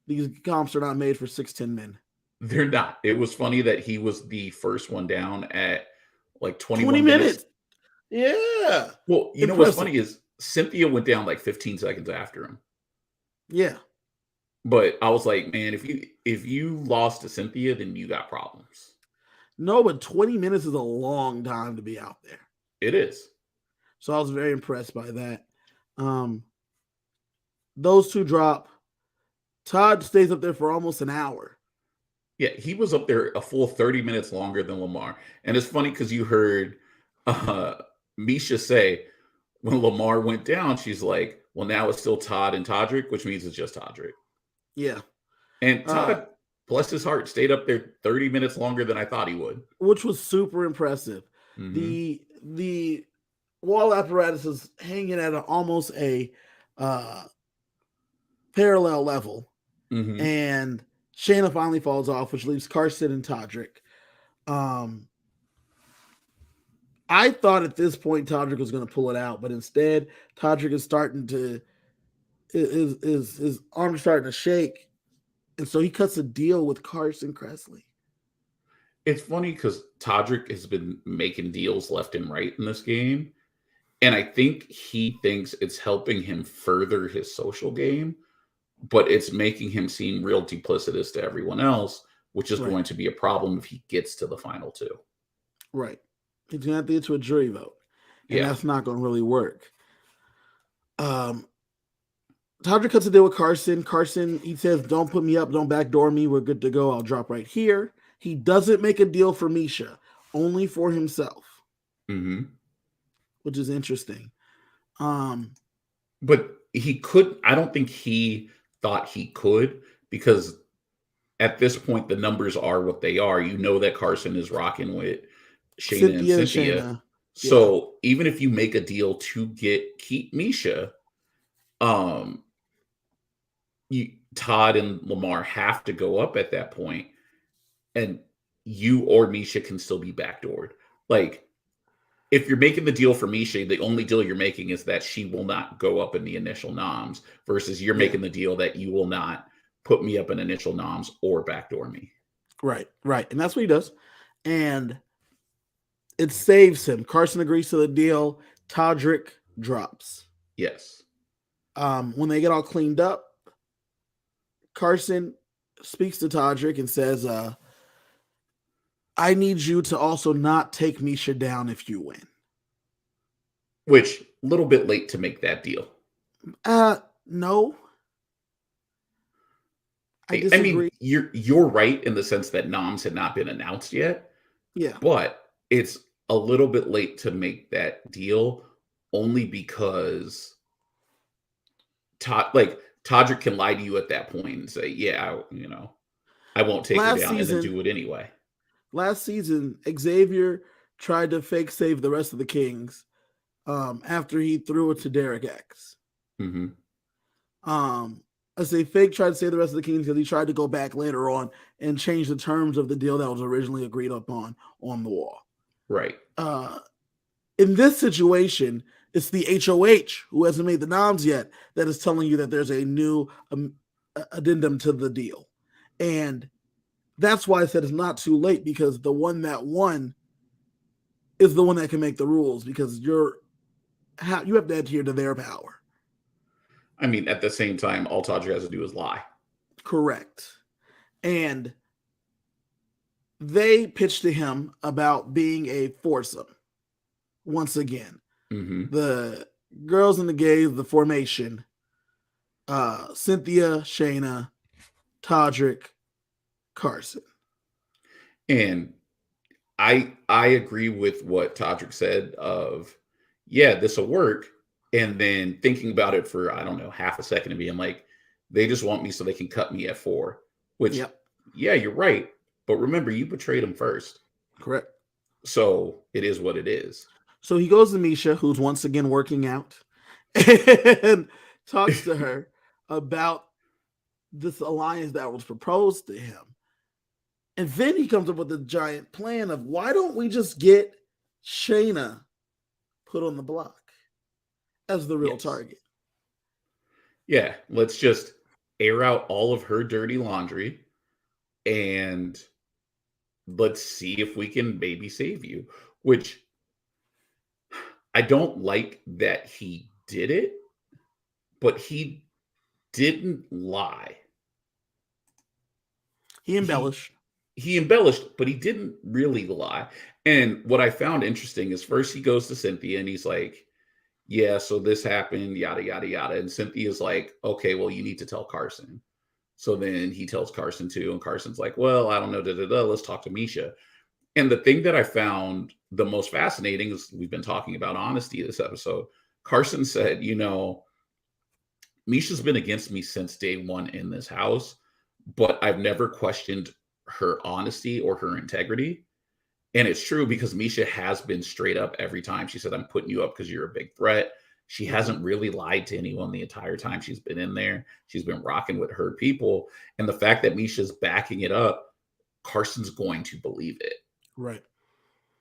These comps are not made for 6'10" men. They're not. It was funny that he was the first one down at like 20 21 minutes. Yeah. Well, you know what's funny is Cynthia went down like 15 seconds after him. Yeah. But I was like, man, if you lost to Cynthia, then you got problems. No, but 20 minutes is a long time to be out there. It is. So I was very impressed by that. Those two drop. Todd stays up there for almost an hour. Yeah, he was up there a full 30 minutes longer than Lamar. And it's funny because you heard Misha say when Lamar went down, she's like, well, now it's still Todd and Todrick, which means it's just Todrick. Yeah. And Todd, bless his heart, stayed up there 30 minutes longer than I thought he would. Which was super impressive. Mm-hmm. The wall apparatus is hanging at almost a parallel level. Mm-hmm. And Shaina finally falls off, which leaves Carson and Todrick. I thought at this point Todrick was going to pull it out, but instead Todrick is starting to his arms starting to shake, and so he cuts a deal with Carson Kressley. It's funny because Todrick has been making deals left and right in this game, and I think he thinks it's helping him further his social game, but it's making him seem real duplicitous to everyone else, which is going to be a problem if he gets to the final two. Right. He's going to have to get to a jury vote, and that's not going to really work. Todrick cuts a deal with Carson. Carson, he says, don't put me up, don't backdoor me, we're good to go, I'll drop right here. He doesn't make a deal for Misha, only for himself, which is interesting. But he could, I don't think he thought he could, because at this point, the numbers are what they are. You know that Carson is rocking with Shaina and Cynthia. So even if you make a deal to keep Misha, Todd and Lamar have to go up at that point, and you or Misha can still be backdoored. Like, if you're making the deal for Misha, the only deal you're making is that she will not go up in the initial noms, versus you're making the deal that you will not put me up in initial noms or backdoor me. Right. And that's what he does. And it saves him. Carson agrees to the deal. Todrick drops. Yes. When they get all cleaned up, Carson speaks to Todrick and says, I need you to also not take Misha down if you win. Which, a little bit late to make that deal. No. I disagree. I mean, you're right in the sense that noms had not been announced yet. Yeah. But it's a little bit late to make that deal, only because Todrick can lie to you at that point and say, yeah, I won't take her down, and then do it anyway. Last season, Xavier tried to fake save the rest of the Kings after he threw it to Derek X. I say fake tried to save the rest of the Kings because he tried to go back later on and change the terms of the deal that was originally agreed upon on the wall. Right. In this situation, it's the HOH who hasn't made the noms yet that is telling you that there's a new addendum to the deal. And that's why I said it's not too late, because the one that won is the one that can make the rules, because you have to adhere to their power. I mean, at the same time, all Todrick has to do is lie. Correct. And they pitched to him about being a foursome once again. Mm-hmm. The girls and the gays, the formation, Cynthia, Shaina, Todrick, Carson. And I agree with what Todrick said of, yeah, this will work. And then thinking about it for, I don't know, half a second and being like, they just want me so they can cut me at 4. Which, Yep, yeah, you're right. But remember, you betrayed them first. correct. So it is what it is. So he goes to Misha, who's once again working out, and talks to her about this alliance that was proposed to him. And then he comes up with a giant plan of why don't we just get Shaina put on the block as the real Yes. target? Yeah, let's just air out all of her dirty laundry and let's see if we can maybe save you. Which I don't like that he did it, but he didn't lie. He He embellished. he embellished, but he didn't really lie. And what I found interesting is first he goes to Cynthia and he's like, yeah, so this happened, yada, yada, yada. And Cynthia's like, okay, well, you need to tell Carson. So then he tells Carson too. And Carson's like, well, I don't know, let's talk to Misha. And the thing that I found the most fascinating is we've been talking about honesty this episode. Carson said, Misha's been against me since day one in this house, but I've never questioned her honesty or her integrity. And it's true because Misha has been straight up every time. She said, I'm putting you up because you're a big threat. She hasn't really lied to anyone the entire time she's been in there. She's been rocking with her people. And the fact that Misha's backing it up, Carson's going to believe it. Right.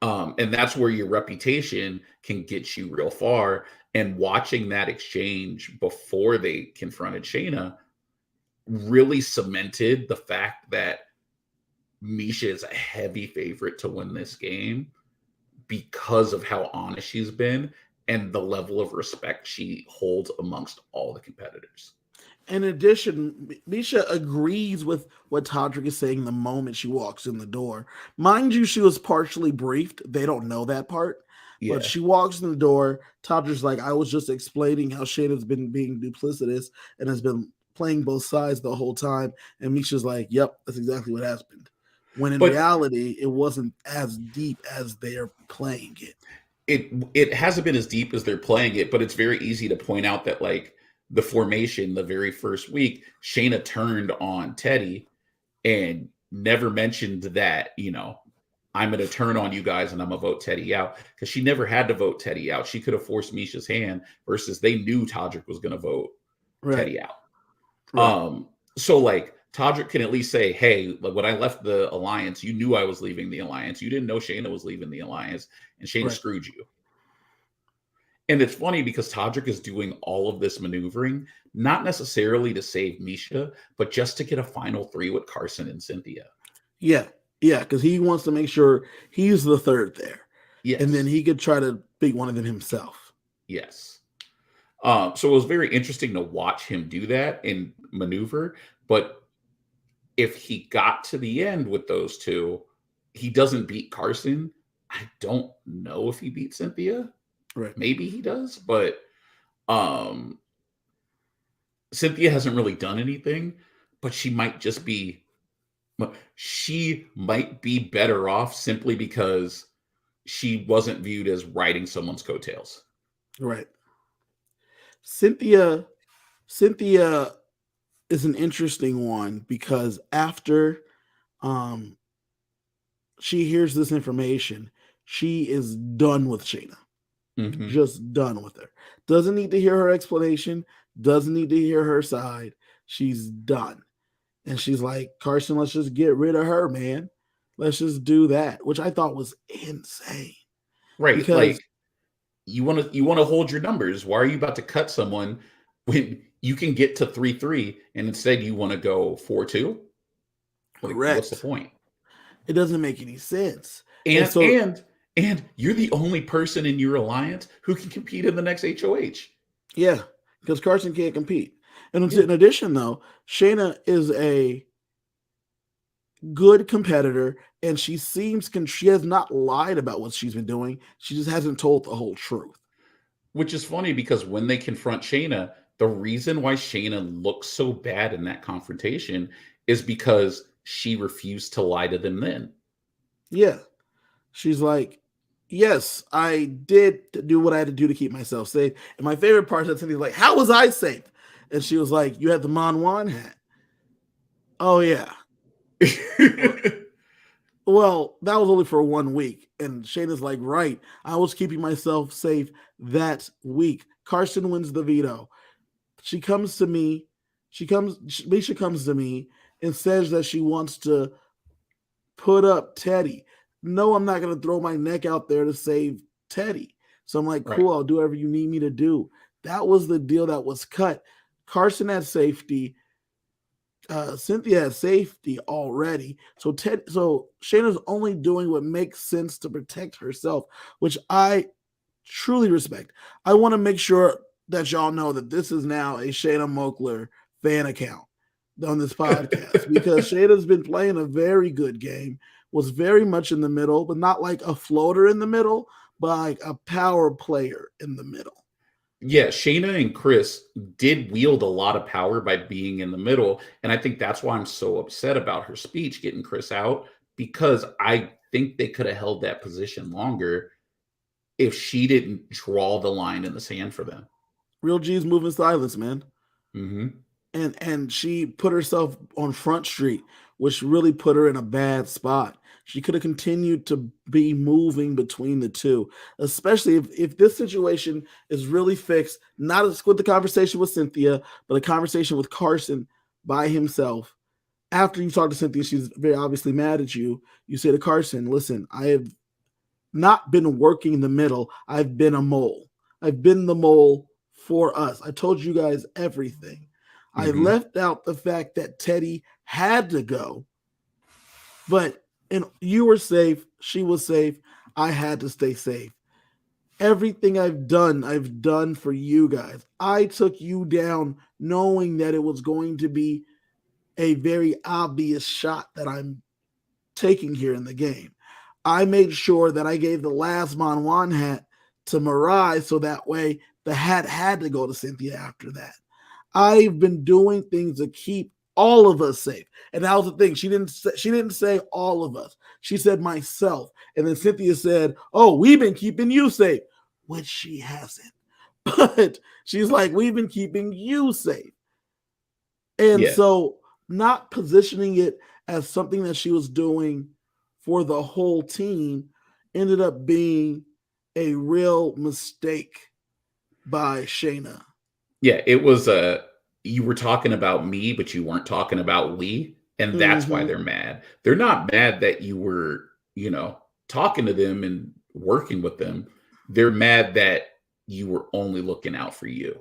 And that's where your reputation can get you real far. And watching that exchange before they confronted Shaina really cemented the fact that Misha is a heavy favorite to win this game because of how honest she's been and the level of respect she holds amongst all the competitors. In addition, Misha agrees with what Todrick is saying the moment she walks in the door. Mind you, she was partially briefed. They don't know that part. Yeah. But she walks in the door. Todrick's like, I was just explaining how Shayna's been being duplicitous and has been playing both sides the whole time. And Misha's like, yep, that's exactly what happened. When in reality, it wasn't as deep as they're playing it. It hasn't been as deep as they're playing it, but it's very easy to point out that, like, the formation the very first week, Shaina turned on Teddy and never mentioned that, I'm going to turn on you guys and I'm going to vote Teddy out, because she never had to vote Teddy out. She could have forced Misha's hand versus they knew Todrick was going to vote Teddy out. Right. So like Todrick can at least say, hey, like, when I left the alliance, you knew I was leaving the alliance. You didn't know Shaina was leaving the alliance, and Shaina screwed you. And it's funny because Todrick is doing all of this maneuvering, not necessarily to save Misha, but just to get a final 3 with Carson and Cynthia. Yeah, because he wants to make sure he's the third there. Yes. And then he could try to beat one of them himself. Yes. So it was very interesting to watch him do that and maneuver. But if he got to the end with those two, he doesn't beat Carson. I don't know if he beat Cynthia. Right. Maybe he does, but Cynthia hasn't really done anything, but she might be better off simply because she wasn't viewed as riding someone's coattails. Right. Cynthia is an interesting one because after she hears this information, she is done with Shaina. Mm-hmm. Just done with her. Doesn't need to hear her explanation. Doesn't need to hear her side. She's done. And she's like, Carson, let's just get rid of her, man. Let's just do that, which I thought was insane. Right. Because like you want to hold your numbers. Why are you about to cut someone when you can get to 3-3 and instead you want to go 4-2? Like, correct. What's the point? It doesn't make any sense. And you're the only person in your alliance who can compete in the next HOH. Yeah, because Carson can't compete. And in addition, though, Shaina is a good competitor, and she has not lied about what she's been doing. She just hasn't told the whole truth. Which is funny because when they confront Shayna, the reason why Shayna looks so bad in that confrontation is because she refused to lie to them then. Yeah. She's like, yes, I did do what I had to do to keep myself safe. And my favorite part is that Cynthia's like, how was I safe? And she was like, you had the Mon Juan hat. Oh, yeah. Well, that was only for 1 week. And Shayna's like, right, I was keeping myself safe that week. Carson wins the veto. She comes to me. Misha comes to me and says that she wants to put up Teddy. No, I'm not going to throw my neck out there to save Teddy. So I'm like, Right. cool, I'll do whatever you need me to do. That was the deal that was cut. Carson had safety. Cynthia has safety already. So Shayna's only doing what makes sense to protect herself, which I truly respect. I want to make sure that y'all know that this is now a Shayna Mokler fan account on this podcast because Shayna's been playing a very good game, was very much in the middle, but not like a floater in the middle, but like a power player in the middle. Yeah, Shayna and Chris did wield a lot of power by being in the middle. And I think that's why I'm so upset about her speech getting Chris out, because I think they could have held that position longer if she didn't draw the line in the sand for them. Real G's moving silence, man. Mm-hmm. And she put herself on Front Street, which really put her in a bad spot. She could have continued to be moving between the two, especially if this situation is really fixed, not with the conversation with Cynthia, but a conversation with Carson by himself. After you talk to Cynthia, she's very obviously mad at you. You say to Carson, listen, I have not been working in the middle. I've been a mole. I've been the mole for us. I told you guys everything. I Mm-hmm. left out the fact that Teddy had to go, but and you were safe. She was safe. I had to stay safe. Everything I've done for you guys. I took you down knowing that it was going to be a very obvious shot that I'm taking here in the game. I made sure that I gave the last Mon Juan hat to Mirai so that way the hat had to go to Cynthia after that. I've been doing things to keep all of us safe. And that was the thing. She didn't say all of us. She said myself. And then Cynthia said, "Oh, we've been keeping you safe," which she hasn't. But she's like, "We've been keeping you safe." And Yeah. so not positioning it as something that she was doing for the whole team ended up being a real mistake by Shayna. Yeah. It was you were talking about me, but you weren't talking about we. And that's why Mm-hmm. they're mad. They're not mad that you were, talking to them and working with them. They're mad that you were only looking out for you.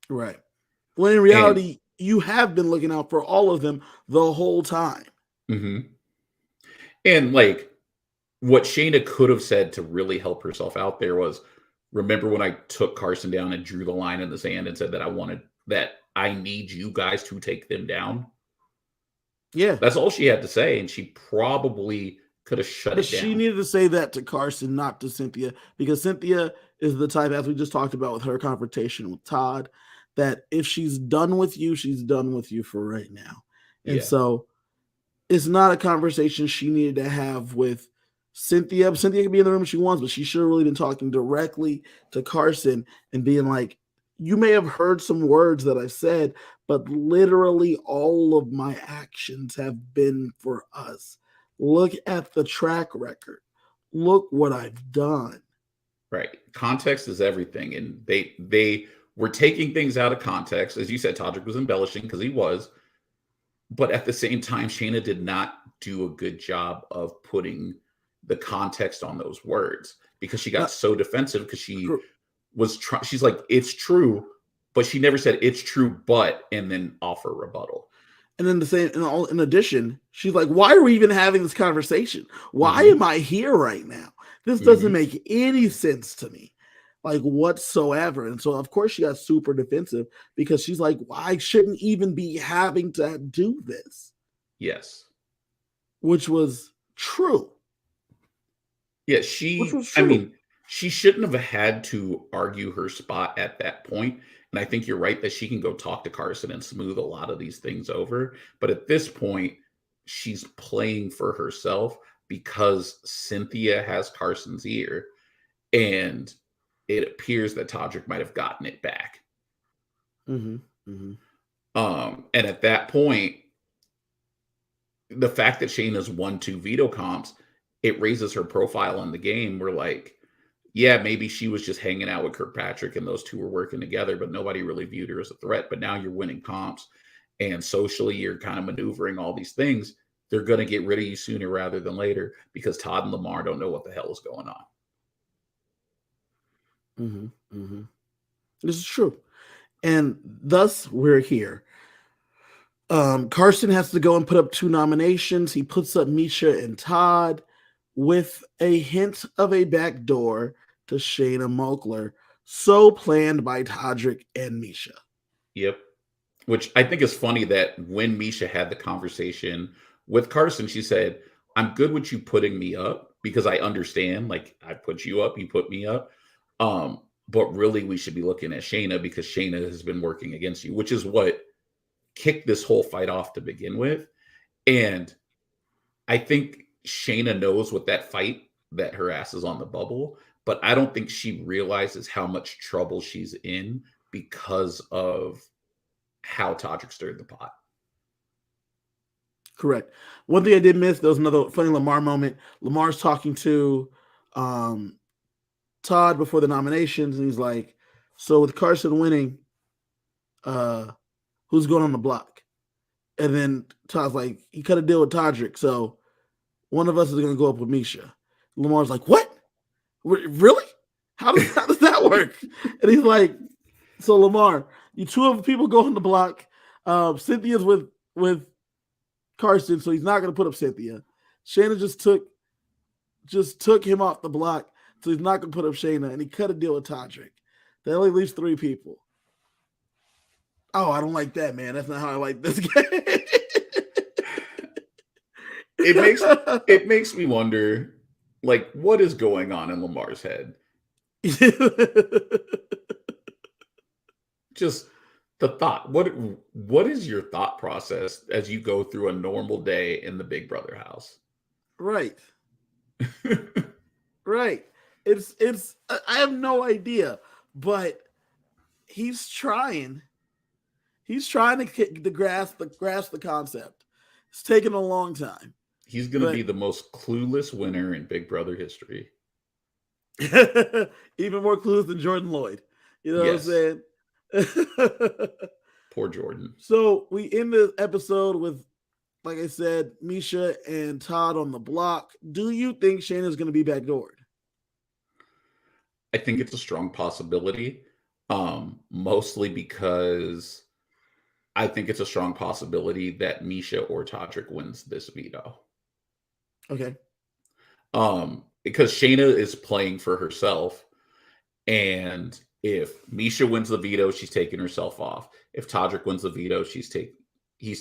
Right. When in And reality, you have been looking out for all of them the whole time. mhm. And like what Shayna could have said to really help herself out there was, remember when I took Carson down and drew the line in the sand and said that I need you guys to take them down? Yeah. That's all she had to say, and she probably could have shut But it she down. needed to say that to Carson, not to Cynthia, because Cynthia is the type, as we just talked about with her confrontation with Todd, that if she's done with you, she's done with you for right now. And Yeah. so it's not a conversation she needed to have with Cynthia. Cynthia can be in the room if she wants, but she should have really been talking directly to Carson and being like, you may have heard some words that I've said, but literally all of my actions have been for us. Look at the track record. Look what I've done. Right. Context is everything. And they were taking things out of context. As you said, Todrick was embellishing because he was. But at the same time, Shayna did not do a good job of putting the context on those words because she got Now, so defensive because she's like, it's true, but she never said it's true, but, and then offer rebuttal. and then the same, in addition, she's like, why are we even having this conversation? Why Mm-hmm. am I here right now? This doesn't Mm-hmm. make any sense to me, like whatsoever. And so, of course, she got super defensive because she's like, well, I shouldn't even be having to do this. Yes. which was true. Yeah, Which was I true. mean, she shouldn't have had to argue her spot at that point. And I think you're right that she can go talk to Carson and smooth a lot of these things over. But at this point, she's playing for herself because Cynthia has Carson's ear. And it appears that Todrick might have gotten it back. Mm-hmm. Mm-hmm. And at that point, the fact that Shayna's won 2 veto comps, it raises her profile in the game. We're like, yeah, maybe she was just hanging out with Kirkpatrick and those two were working together, but nobody really viewed her as a threat. But now you're winning comps and socially you're kind of maneuvering all these things. They're going to get rid of you sooner rather than later because Todd and Lamar don't know what the hell is going on. Mm-hmm. Mm-hmm. This is true. And thus we're here. Carson has to go and put up 2 nominations. He puts up Misha and Todd with a hint of a backdoor to Shaina Moakler, so planned by Todrick and Misha. Yep. Which I think is funny that when Misha had the conversation with Carson, she said, I'm good with you putting me up because I understand, like, I put you up, you put me up. But really, we should be looking at Shaina because Shaina has been working against you, which is what kicked this whole fight off to begin with. And I think Shaina knows with that fight that her ass is on the bubble, but I don't think she realizes how much trouble she's in because of how Todrick stirred the pot. Correct. One thing I did miss, there was another funny Lamar moment. Lamar's talking to Todd before the nominations, and he's like, so with Carson winning, who's going on the block? And then Todd's like, he cut a deal with Todrick, so one of us is going to go up with Misha. Lamar's like, what? Really? How does that work? And he's like, so Lamar, you 2 of the people go on the block. Cynthia's with Carson, so he's not going to put up Cynthia. Shaina just took him off the block, so he's not going to put up Shaina, and he cut a deal with Todrick. That only leaves 3 people. Oh, I don't like that, man. That's not how I like this game. It makes me wonder, like, what is going on in Lamar's head? Just the thought. What is your thought process as you go through a normal day in the Big Brother house? Right. Right. It's I have no idea, but he's trying. He's trying to grasp the concept. It's taken a long time. He's going to be But the most clueless winner in Big Brother history. even more clues than Jordan Lloyd. You know Yes. what I'm saying? Poor Jordan. So we end the episode with, like I said, Misha and Todd on the block. Do you think Shayna's going to be backdoored? I think it's a strong possibility, mostly because I think it's a strong possibility that Misha or Todrick wins this veto. Okay. Because Shaina is playing for herself, and if Misha wins the veto, she's taking herself off. If Todrick wins the veto, he's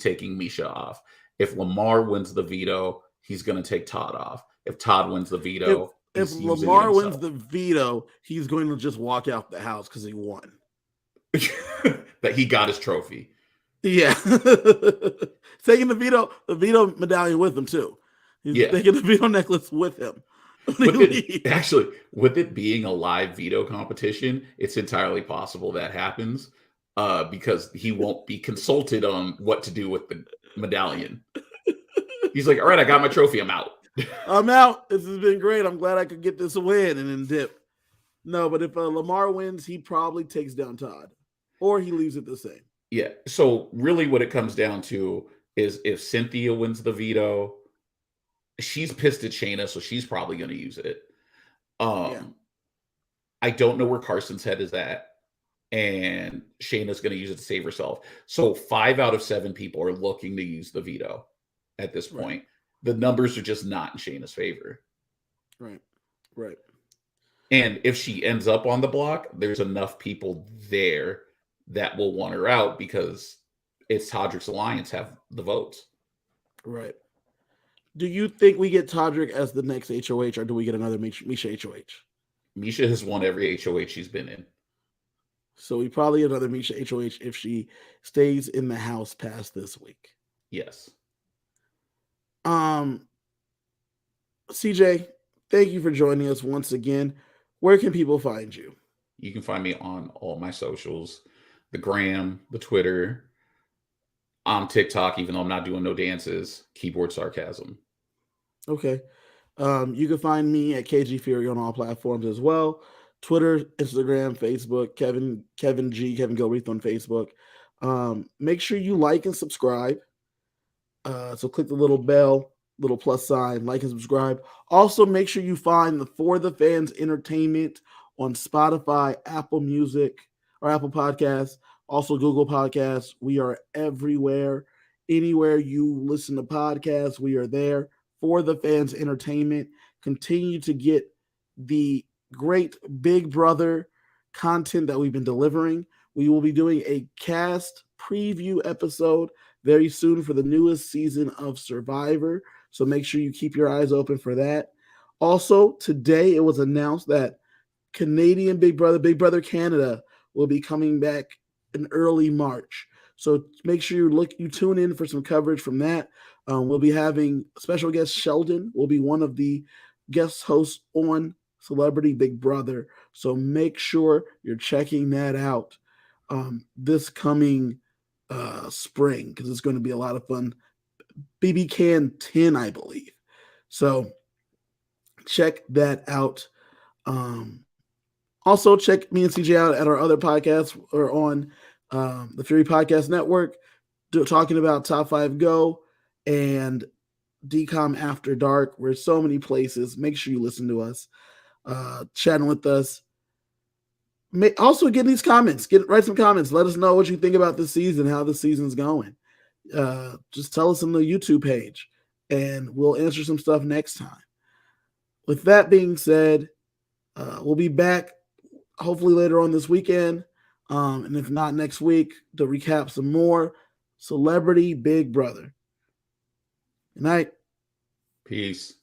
taking Misha off. If Lamar wins the veto, he's going to take Todd off. If Todd wins the veto, if Lamar wins the veto, he's going to just walk out the house because he won. That he got his trophy. Yeah. Taking the veto medallion with him too. He's taking the veto necklace with him. With it being a live veto competition, it's entirely possible that happens because he won't be consulted on what to do with the medallion. He's like, all right, I got my trophy. I'm out. I'm out. This has been great. I'm glad I could get this win and then dip. No, but if Lamar wins, he probably takes down Todd or he leaves it the same. Yeah. So really what it comes down to is if Cynthia wins the veto, she's pissed at Shaina, so she's probably going to use it. I don't know where Carson's head is at, and Shayna's going to use it to save herself. So 5 out of 7 people are looking to use the veto at this point. Right. The numbers are just not in Shayna's favor. Right. Right. And if she ends up on the block, there's enough people there that will want her out because it's Todrick's alliance have the votes. Right. Do you think we get Todrick as the next HOH, or do we get another Misha HOH? Misha has won every HOH she's been in. So we probably get another Misha HOH if she stays in the house past this week. Yes. CJ, thank you for joining us once again. Where can people find you? You can find me on all my socials, the gram, the Twitter, on TikTok, even though I'm not doing no dances, keyboard sarcasm. Okay. You can find me at KG Fury on all platforms as well. Twitter, Instagram, Facebook, Kevin Gilreath on Facebook. Make sure you like and subscribe. So click the little bell, little plus sign, like and subscribe. Also, make sure you find the For the Fans Entertainment on Spotify, Apple Music, or Apple Podcasts, also Google Podcasts. We are everywhere. Anywhere you listen to podcasts, we are there. For the Fans Entertainment. Continue to get the great Big Brother content that we've been delivering. We will be doing a cast preview episode very soon for the newest season of Survivor. So make sure you keep your eyes open for that. Also, today it was announced that Canadian Big Brother Canada, will be coming back in early March. So make sure you tune in for some coverage from that. We'll be having special guest Sheldon will be one of the guest hosts on Celebrity Big Brother. So make sure you're checking that out this coming spring, because it's going to be a lot of fun. BB Can 10, I believe. So check that out. Also, check me and CJ out at our other podcasts or on the Fury Podcast Network, talking about Top 5 Go and DCOM After Dark. We're so many places. Make sure you listen to us, chatting with us. Also, get these comments. Write some comments. Let us know what you think about this season, how the season's going. Just tell us on the YouTube page, and we'll answer some stuff next time. With that being said, we'll be back hopefully later on this weekend, and if not next week, to recap some more Celebrity Big Brother. Good night. Peace.